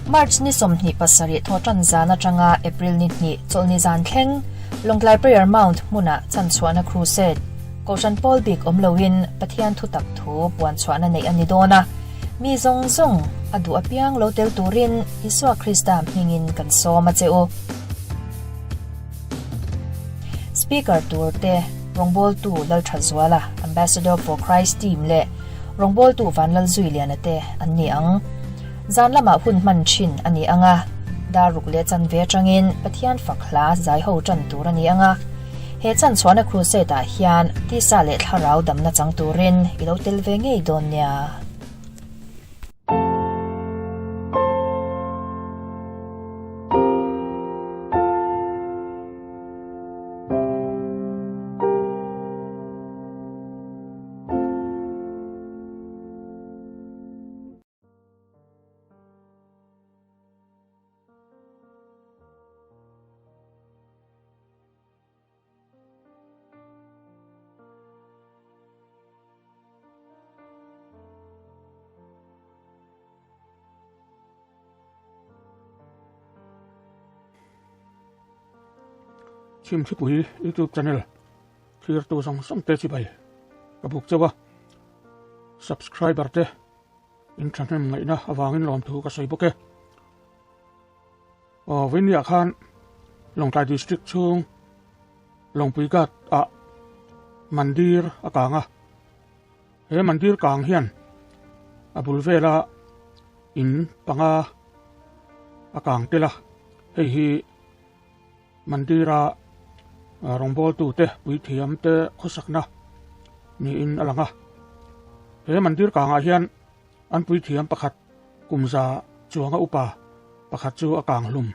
March ni somni pasari thotan zana tanga April ni cholni zan thleng Longlai Prayer Mount muna chan chuana crusade Koshan Paul Big omlowin pathian thu tak thu puan chuana nei ani dona mi zong zong adu apiang lotel turin Iswa Krista mingin kan soma cheo Speaker turte Rongbol tu lal thazwala Ambassador for Christ team le Rongbol tu van lal zuilianate anni ang zan lama hun man chin ani anga daruk le chan ve tangin pathian fakla zai ho chan tur ani anga he chan chuana crusade a hian ti sa le tharau damna chang turin ilo tel ve ngei don nia Chim Chi Pui YouTube channel Clear to song te chi bai kabuk chawa subscriber te in channel ngai na awangin lom thu ka sei boke win ya khan Longtai district chung Longpui kat a mandir akanga he mandir kang hian abul vela in panga akang tela hi mandira Rongbol tu te pui thiam te khosakna ni in alanga he mandir kanga hian an pui thiam pakhat kumza chuanga upa pakhat chu akang hlum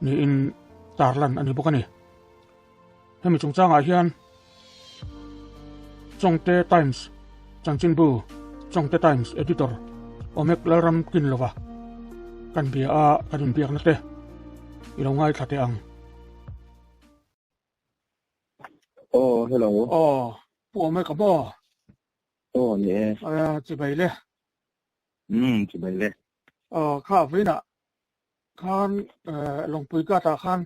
ni in tarlan ani bokani hemi chungchanga hian Chongte Times Changchinbu Chongte Times editor Omek Laram Kinlova kan bia a kan biak na te ilongai thate ang hello. Po me ka bo. Yeah. Chi bai le. Chi bai le. Kha vina. Khan Longpui ka ta khan.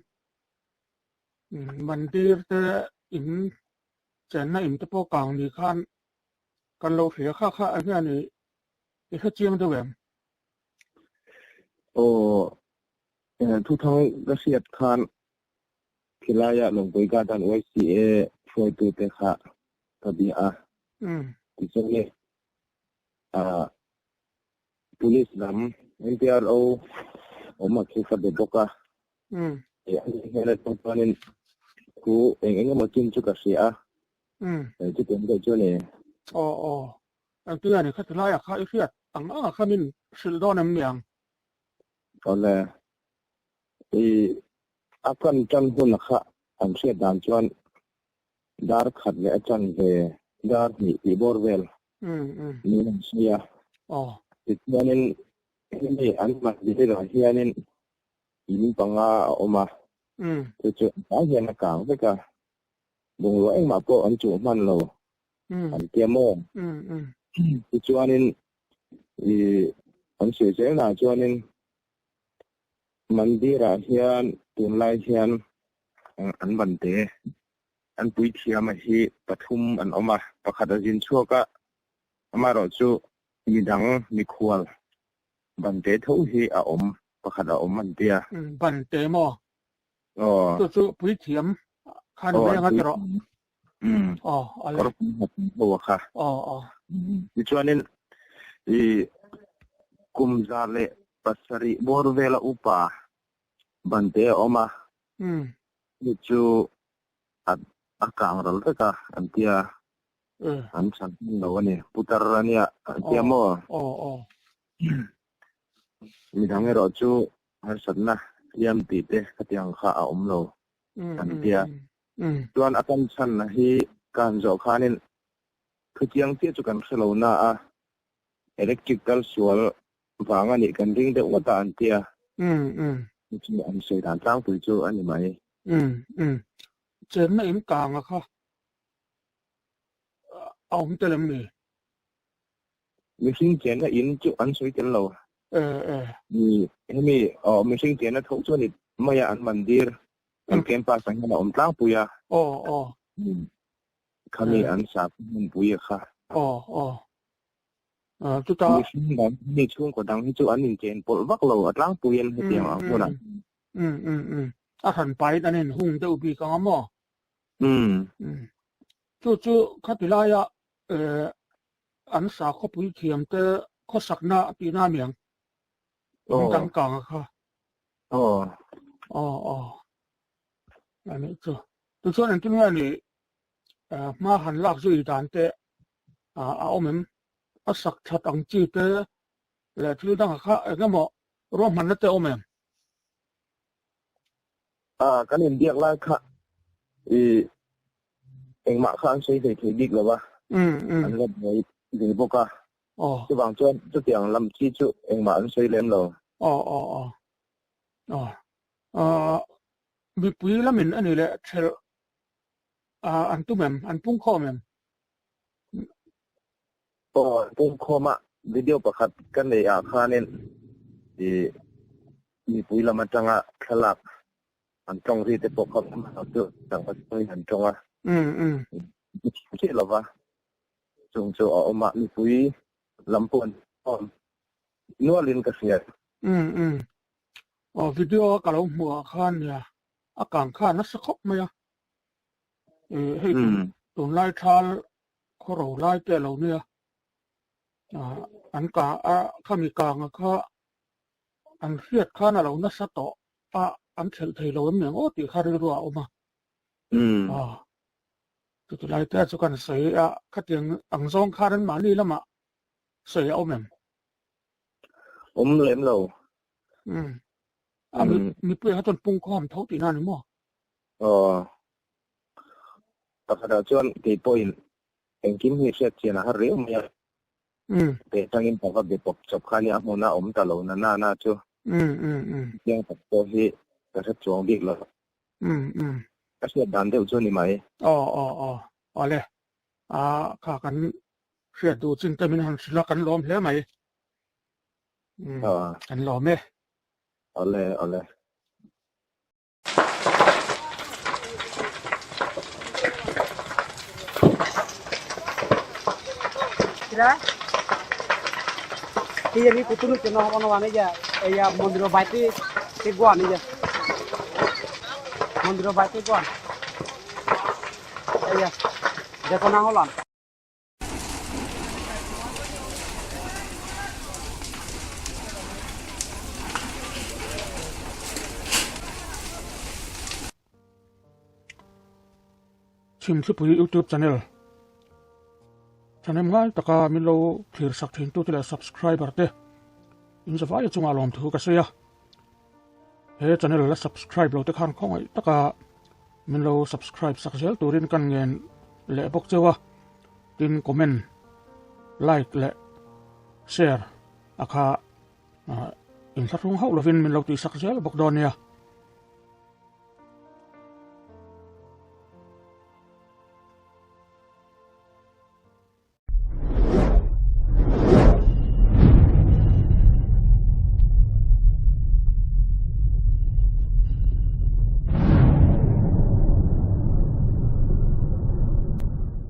Mandir te in chen na in te po kang ni khan kan lo phia kha ania ni i kha chiang de wem. Thu thong rasiat khan Kilaya Longpui ka tan YCA foi tu te kha tabia tisone police lam NPRO oma khika de boka hele topanin ku eng makin chu ka sia chu tem de chone ang tu ani khatla ya kha ifiat ang khamin sildon am miang ole akan chan hun kha ang sia dan chuan dar khat le chan ve dar ni borwell ni nam sia itmanin ni an ma di ra hianin in panga oma chu ta hian ka ve ka bung lo eng ma po an chu man lo an tiamo chuanin an se na chuanin mandira hian tunlai hian an bante an pui thiam hi pathum an oma pakhat ajin chuaka amaro chu midang mikhwal bante tho hi a om pakhat a om an tia bante mo chu pui thiam khan me nga tro ale bo kha chuanin kumzale pasari borvela upa bante oma chu akang ral ka antia an san no ne putarania antia mo mi dang ro chu har sanna yam ti te katiang kha a omlo antia tuan akan san na hi kan zo khanin katiang ti chu kan khelo na a electrical swal wanga ni kan ring de wata antia chu an se dan tang tu chu ani mai chen na in kang kha ông telem ni mi sin chen na in chu an soi chen lo มีมีสิ่งที่นั่นทุกส่วนนี่ไม่อันมันดีอันเกมภาษาอังกฤษตั้งปุยเขามีอันสาบมันปุยค่ะจุดต่อมีช่วงกว่าดังที่จุอันนี้เจนปวดวักเราตั้งปุยให้เตียงพวกนั้นหันไปนั่นเองหุ่งเตอุปีกังมั้งจู่ข้าติลายะอันสาเขาปุยเทียมเตเขาสักหน้าปีหน้าเมียงตั้งกลางค่ะอันนี้จู่ส่วนนั้นที่นี่นี่มาหันลักจุยด่านเตเอาเหมือนสักชัดอังจีเตและที่ตั้งค่ะก็หมอร่วมมันนั่นเตเอาเหมือนกันเห็นเดียกแล้วค่ะเองมาข้างใช้ได้ถึงดีกหรือวะอันนี้ไม่ดีพวกอ่ะจะบางจวนจะเตียงลำชี้จุเองมาอันใช้เล่นเรามีปุ๋ยแล้วเหมือนอันนี้แหละเชลอันตุ้มอันปุ้งข้อมปุ้งข้อมาวิดีโอประคับกันในอาคารเนี่ยมีปุ๋ยละมันจังอ่ะขลักอันตรงที่จะปกครองเราจุดต่างประเทศอันตรงอ่ะใช่หรอวะจงจะออกมามีปุ๋ยลำพูนนัวลินกระเสียวิดีโอกับเราหัวข้านเนี่ยอากาศข้านักสักไหมอ่ะให้ตัวไล่ทาเขาเราไล่แต่เราเนี่ยอันกาข้ามีกลางข้าอันเครียดข้าน่ะเรานักสักต่ออันเฉลยเราเหมือนโอ้ตีข้าเรื่อยๆออกมาตัวไล่แต่สุกันเสียข้าเตียงอังซองข้านั้นมานี่แล้วมาเสียเอาเหมือนเล่มเรามีเพื่อนจนปุ้งข้อมท้องตีหน้าหนึ่งมั้งแต่ขณะจวนที่ปอยเองกินมีเสียเสียนะฮะเรื่องมันแต่ทั้งนี้ผมก็เดี๋ยวผมจบคราวนี้ผมน่าตลอดน่าจูยังตัดตัวที่กระชับจวงบิ๊กแล้วก็เสียดันเดี๋ยวจวนนี่ไหมเลยข้ากันเสียดูจริงแต่ไม่ทันสิละกันล้อมแล้วไหมกันล้อมไหมเอาเลยที่จะมีกุตุนุจนอวันนี้จะมณฑลบายที่กวนนี่จะมณฑลบายที่กวนจะคนนั่งหัวหลังชิมที่ปุ่ย YouTube channel ง่ายแต่ก็มีเราคลีร์สักทิ้งตัวที่เรา subscribe แบบเด้อินสบายจุงอารมณ์ถูกกันเสียchannel และ subscribe เราแต่ข้างข้องไอ้แต่ก็มีเรา subscribe สักเสียตัวรินกันเงินและบอกเจ้าว่าตินคอมเมนต์ like และ share อาคาอินสักรุ่งเขาเราวินมีเราตีสักเสียบอกดอนเนี่ย